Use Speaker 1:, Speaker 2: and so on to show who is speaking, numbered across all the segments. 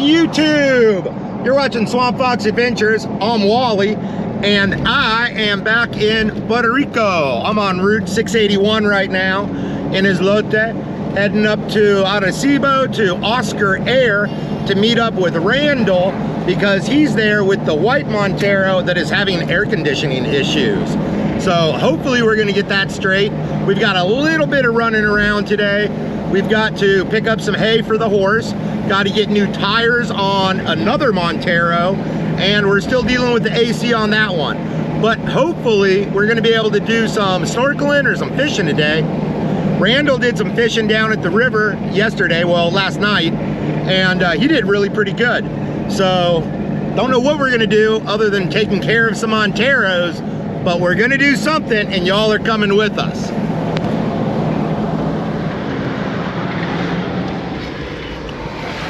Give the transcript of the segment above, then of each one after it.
Speaker 1: YouTube! You're watching Swamp Fox Adventures. I'm Wally, and I am back in Puerto Rico. I'm on Route 681 right now in Islote, heading up to Arecibo to Oscar Air to meet up with Randall because he's there with the white Montero that is having air conditioning issues. So hopefully we're gonna get that straight. We've got a little bit of running around today. We've got to pick up some hay for the horse, got to get new tires on another Montero, and we're still dealing with the AC on that one. But hopefully we're gonna be able to do some snorkeling or some fishing today. Randall did some fishing down at the river yesterday, well, last night, and he did really pretty good. So don't know what we're gonna do other than taking care of some Monteros, but we're gonna do something, and y'all are coming with us.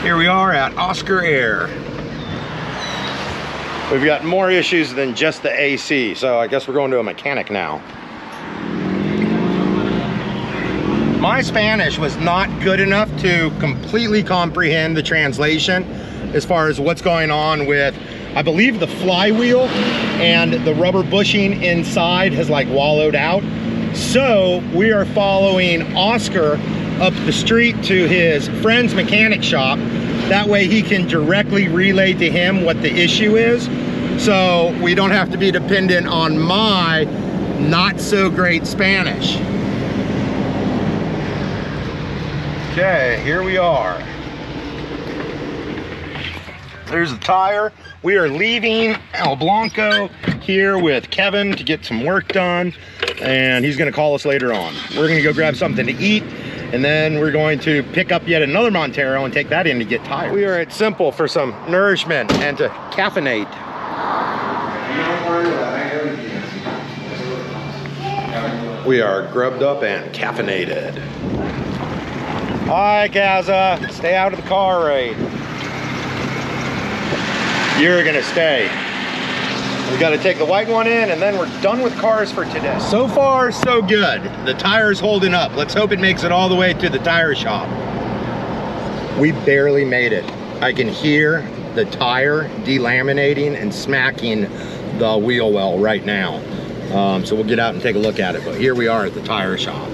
Speaker 1: Here we are at Oscar Air. We've got more issues than just the AC, so I guess we're going to a mechanic now. My Spanish was not good enough to completely comprehend the translation as far as what's going on with, I believe, the flywheel and the rubber bushing inside has like wallowed out. So we are following Oscar up the street to his friend's mechanic shop. That way he can directly relay to him what the issue is, so we don't have to be dependent on my not so great Spanish. Okay, here we are. There's the tire. We are leaving El Blanco here with Kevin to get some work done, and he's gonna call us later on. We're gonna go grab something to eat, and then we're going to pick up yet another Montero and take that in to get tires. We are at Simple for some nourishment and to caffeinate. We are grubbed up and caffeinated. Hi, Kaza. Stay out of the car, right? You're gonna stay. We got to take the white one in, and then we're done with cars for today. So far, so good. The tire's holding up. Let's hope it makes it all the way to the tire shop. We barely made it. I can hear the tire delaminating and smacking the wheel well right now. So we'll get out and take a look at it. But here we are at the tire shop.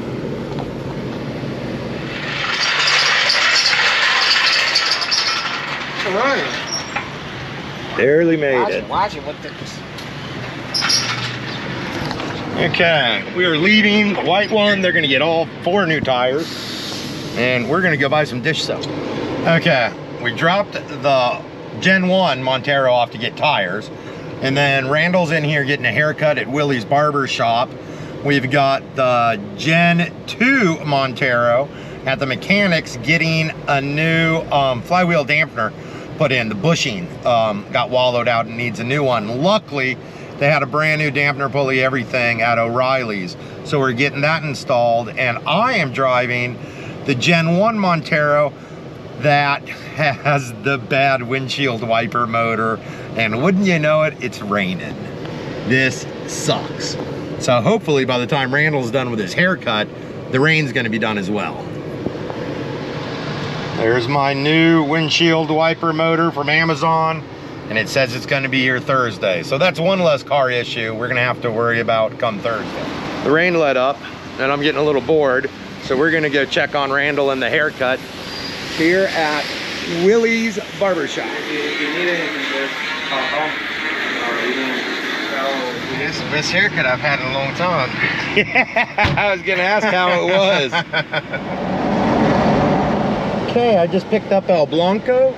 Speaker 2: All right.
Speaker 1: Barely made it.
Speaker 2: Watch it. What the...
Speaker 1: Okay, we are leaving the white one. They're gonna get all 4 new tires, and we're gonna go buy some dish soap. Okay, we dropped the Gen 1 Montero off to get tires, and then Randall's in here getting a haircut at Willie's barber shop. We've got the Gen 2 Montero at the mechanics getting a new flywheel dampener put in. The bushing got wallowed out and needs a new one. Luckily, they had a brand new dampener pulley, everything at O'Reilly's. So we're getting that installed, and I am driving the Gen 1 Montero that has the bad windshield wiper motor, and wouldn't you know it, it's raining. This sucks. So hopefully by the time Randall's done with his haircut, the rain's gonna be done as well. There's my new windshield wiper motor from Amazon, and it says it's gonna be here Thursday. So that's one less car issue we're gonna have to worry about come Thursday. The rain let up, and I'm getting a little bored, so we're gonna go check on Randall and the haircut here at Willie's Barbershop.
Speaker 2: If you need anything, just call home.
Speaker 1: This is the best haircut I've had in a long time. Yeah, I was gonna ask how it was. Okay, I just picked up El Blanco,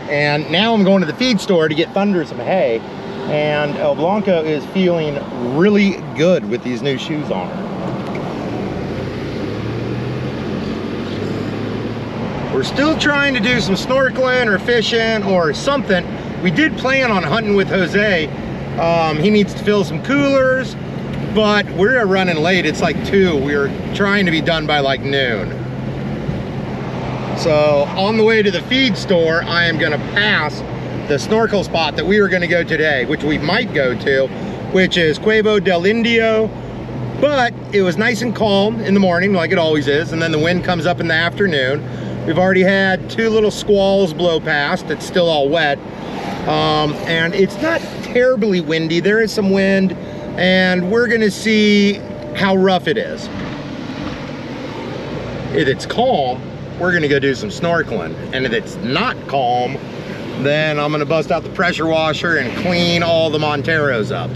Speaker 1: and now I'm going to the feed store to get Thunder some hay, and El Blanco is feeling really good with these new shoes on her. We're still trying to do some snorkeling or fishing or something. We did plan on hunting with Jose. He needs to fill some coolers, but we're running late. It's like 2. We were trying to be done by like noon. So on the way to the feed store, I am gonna pass the snorkel spot that we were gonna go today, which we might go to, which is Cuevo del Indio. But it was nice and calm in the morning, like it always is, and then the wind comes up in the afternoon. We've already had 2 little squalls blow past. It's still all wet. And it's not terribly windy. There is some wind, and we're gonna see how rough it is. If it's calm, we're gonna go do some snorkeling. And if it's not calm, then I'm gonna bust out the pressure washer and clean all the Monteros up.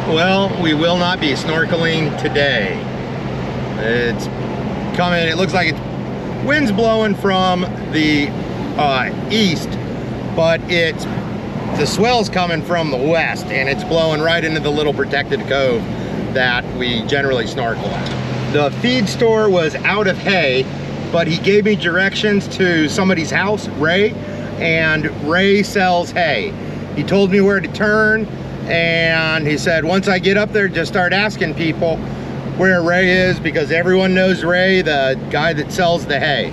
Speaker 1: Well, we will not be snorkeling today. It's coming, it looks like it's wind's blowing from the east, but the swell's coming from the west, and it's blowing right into the little protected cove that we generally snorkel at. The feed store was out of hay, but he gave me directions to somebody's house, Ray, and Ray sells hay. He told me where to turn, and he said, once I get up there, just start asking people where Ray is, because everyone knows Ray, the guy that sells the hay.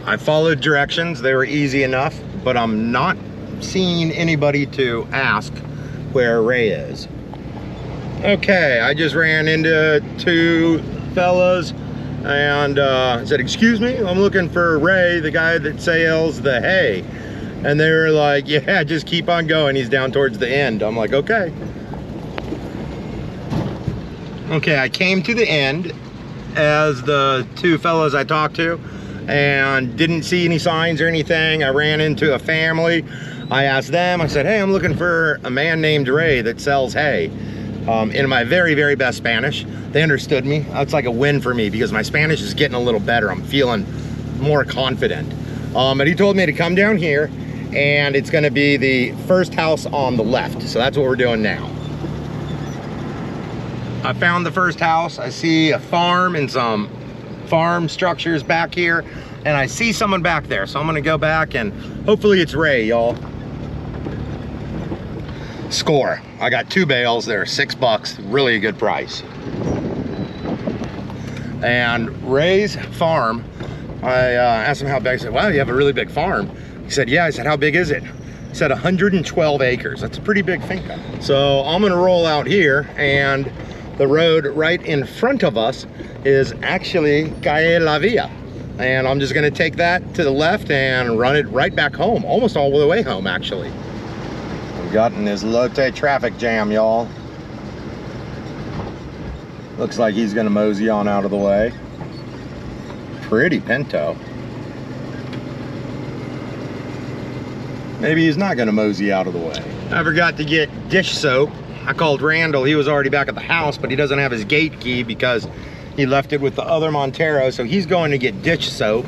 Speaker 1: I followed directions. They were easy enough, but I'm not seeing anybody to ask where Ray is. Okay, I just ran into 2 fellas and said, excuse me, I'm looking for Ray, the guy that sells the hay. And they were like, yeah, just keep on going. He's down towards the end. I'm like, okay. Okay, I came to the end as the 2 fellas I talked to and didn't see any signs or anything. I ran into a family. I asked them, I said, hey, I'm looking for a man named Ray that sells hay. In my very, very best Spanish. They understood me. That's like a win for me because my Spanish is getting a little better. I'm feeling more confident. But he told me to come down here, and it's gonna be the first house on the left. So that's what we're doing now. I found the first house. I see a farm and some farm structures back here, and I see someone back there. So I'm gonna go back and hopefully it's Ray, y'all. Score. I got 2 bales. They're $6, really a good price. And Ray's farm, I asked him how big. I said, wow, you have a really big farm. He said, yeah. I said, how big is it? He said 112 acres. That's a pretty big finca. So I'm gonna roll out here, and the road right in front of us is actually Calle La Villa. And I'm just gonna take that to the left and run it right back home, almost all the way home, actually. We've gotten this Islote traffic jam, y'all. Looks like he's gonna mosey on out of the way. Pretty Pinto. Maybe he's not gonna mosey out of the way. I forgot to get dish soap. I called Randall. He was already back at the house, but he doesn't have his gate key because he left it with the other Montero. So he's going to get dish soap,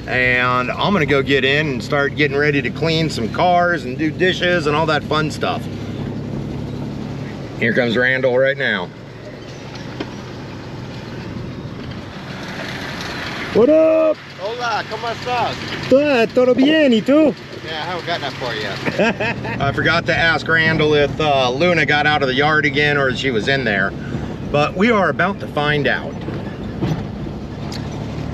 Speaker 1: and I'm gonna go get in and start getting ready to clean some cars and do dishes and all that fun stuff. Here comes Randall right now. What up?
Speaker 2: Hola, ¿cómo estás?
Speaker 1: Todo bien, ¿y tú?
Speaker 2: Yeah, I haven't gotten that for yet.
Speaker 1: I forgot to ask Randall if Luna got out of the yard again or if she was in there, but we are about to find out.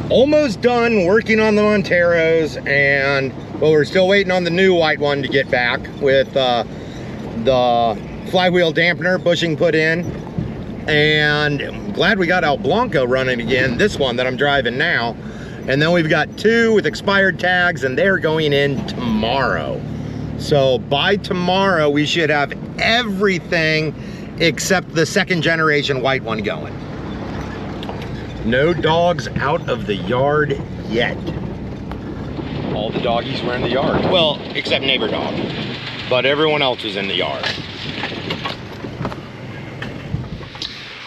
Speaker 1: Almost done working on the Monteros, and well, we're still waiting on the new white one to get back with the flywheel dampener bushing put in. And I'm glad we got El Blanco running again, this one that I'm driving now. And then we've got 2 with expired tags, and they're going in tomorrow. So by tomorrow, we should have everything except the 2nd generation white one going. No dogs out of the yard yet. All the doggies were in the yard. Well, except neighbor dog, but everyone else is in the yard.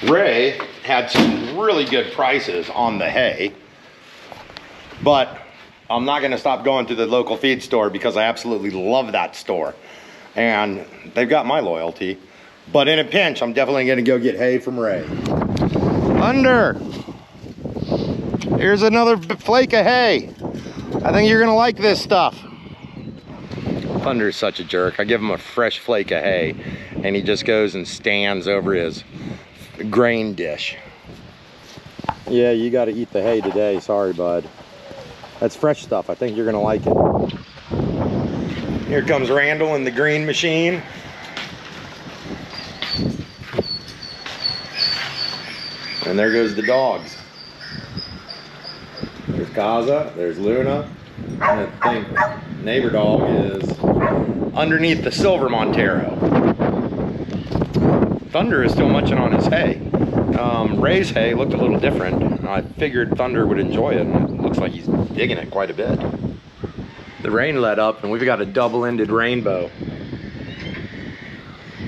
Speaker 1: Ray had some really good prices on the hay, but I'm not gonna stop going to the local feed store because I absolutely love that store. And they've got my loyalty. But in a pinch, I'm definitely gonna go get hay from Ray. Here's another flake of hay. I think you're gonna like this stuff. Thunder is such a jerk. I give him a fresh flake of hay and he just goes and stands over his grain dish. Yeah, you gotta eat the hay today. Sorry, bud. That's fresh stuff. I think you're gonna like it. Here comes Randall in the green machine. And there goes the dogs. There's Kaza, there's Luna, and I think neighbor dog is underneath the silver Montero. Thunder is still munching on his hay. Ray's hay looked a little different. I figured Thunder would enjoy it, and it looks like he's digging it quite a bit. The rain let up, and we've got a double-ended rainbow.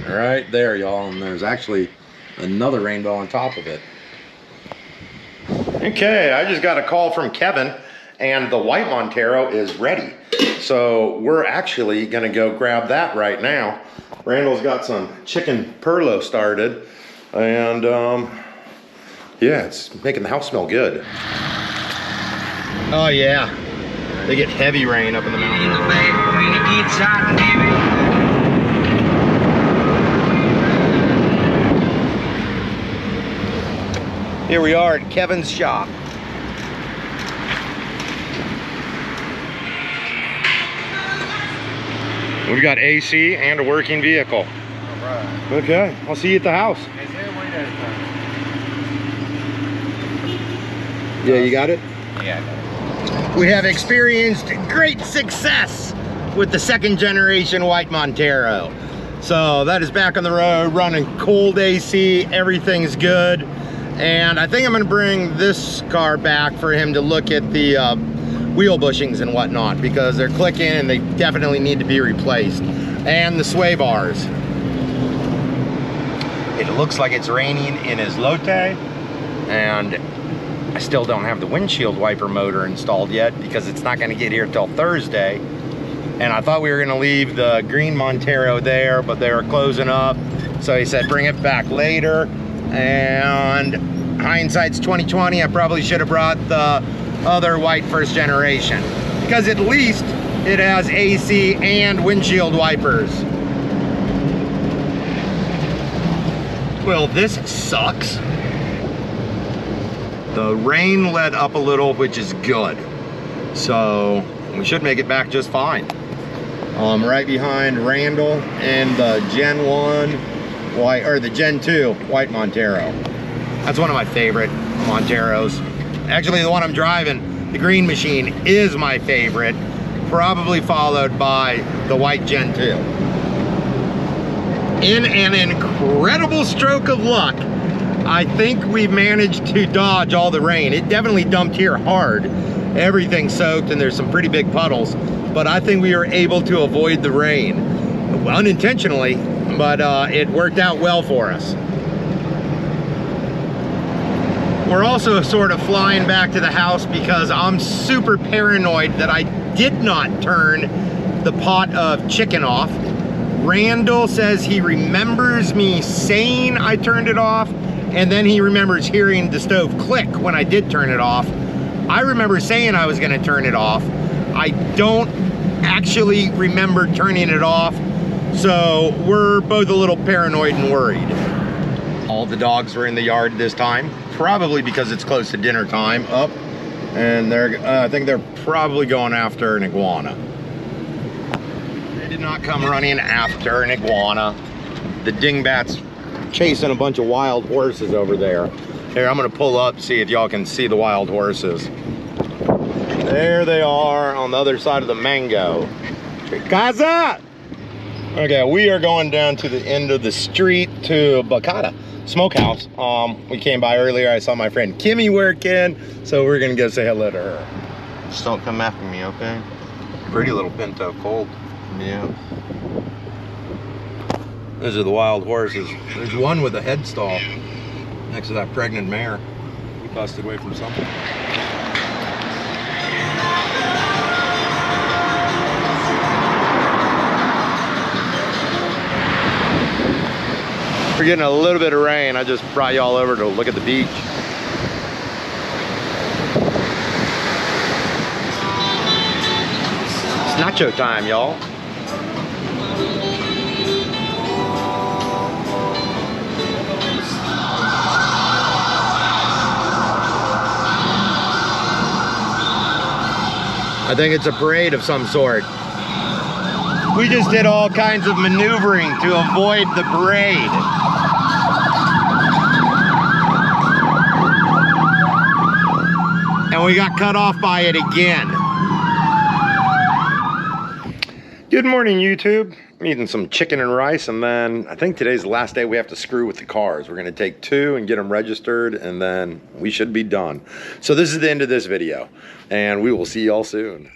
Speaker 1: Right there, y'all, and there's actually another rainbow on top of it. Okay, I just got a call from Kevin, and the white Montero is ready. So we're actually gonna go grab that right now. Randall's got some chicken perlo started, and yeah, it's making the house smell good. Oh yeah, they get heavy rain up in the mountains. Here we are at Kevin's shop. We've got AC and a working vehicle.
Speaker 2: All right.
Speaker 1: Okay, I'll see you at the house. Yeah, you got it?
Speaker 2: Yeah, I got it.
Speaker 1: We have experienced great success with the second generation white Montero. So that is back on the road, running cold AC, everything's good. And I think I'm gonna bring this car back for him to look at the wheel bushings and whatnot, because they're clicking and they definitely need to be replaced. And the sway bars. It looks like it's raining in Islote, and I still don't have the windshield wiper motor installed yet because it's not gonna get here till Thursday. And I thought we were gonna leave the green Montero there, but they were closing up. So he said, bring it back later. And hindsight's 2020, I probably should have brought the other white first generation, because at least it has AC and windshield wipers. Well, this sucks. The rain let up a little, which is good. So we should make it back just fine. Right behind Randall and the Gen 1 white, or the Gen 2 white Montero. That's one of my favorite Monteros. Actually, the one I'm driving, the green machine, is my favorite, probably followed by the white Gen 2. In an incredible stroke of luck, I think we managed to dodge all the rain. It definitely dumped here hard. Everything's soaked and there's some pretty big puddles, but I think we were able to avoid the rain. Unintentionally, but it worked out well for us. We're also sort of flying back to the house because I'm super paranoid that I did not turn the pot of chicken off. Randall says he remembers me saying I turned it off, and then he remembers hearing the stove click when I did turn it off. I remember saying I was gonna turn it off. I don't actually remember turning it off, so we're both a little paranoid and worried. All the dogs were in the yard this time, probably because it's close to dinner time. Up, and they're I think they're probably going after an iguana. They did not come running after an iguana. The dingbats chasing a bunch of wild horses over there. Here, I'm gonna pull up, see if y'all can see the wild horses. There they are on the other side of the mango. Kaza! Okay, we are going down to the end of the street to Bacata Smokehouse. We came by earlier, I saw my friend Kimmy working, so we're gonna go say hello to her.
Speaker 2: Just don't come after me, okay?
Speaker 1: Pretty little pinto colt.
Speaker 2: Yeah.
Speaker 1: Those are the wild horses. There's one with a head stall next to that pregnant mare. We busted away from something. We're getting a little bit of rain. I just brought y'all over to look at the beach. It's nacho time, y'all. I think it's a parade of some sort. We just did all kinds of maneuvering to avoid the parade. And we got cut off by it again. Good morning, YouTube. I'm eating some chicken and rice, and then I think today's the last day we have to screw with the cars. We're gonna take 2 and get them registered, and then we should be done. So this is the end of this video, and we will see y'all soon.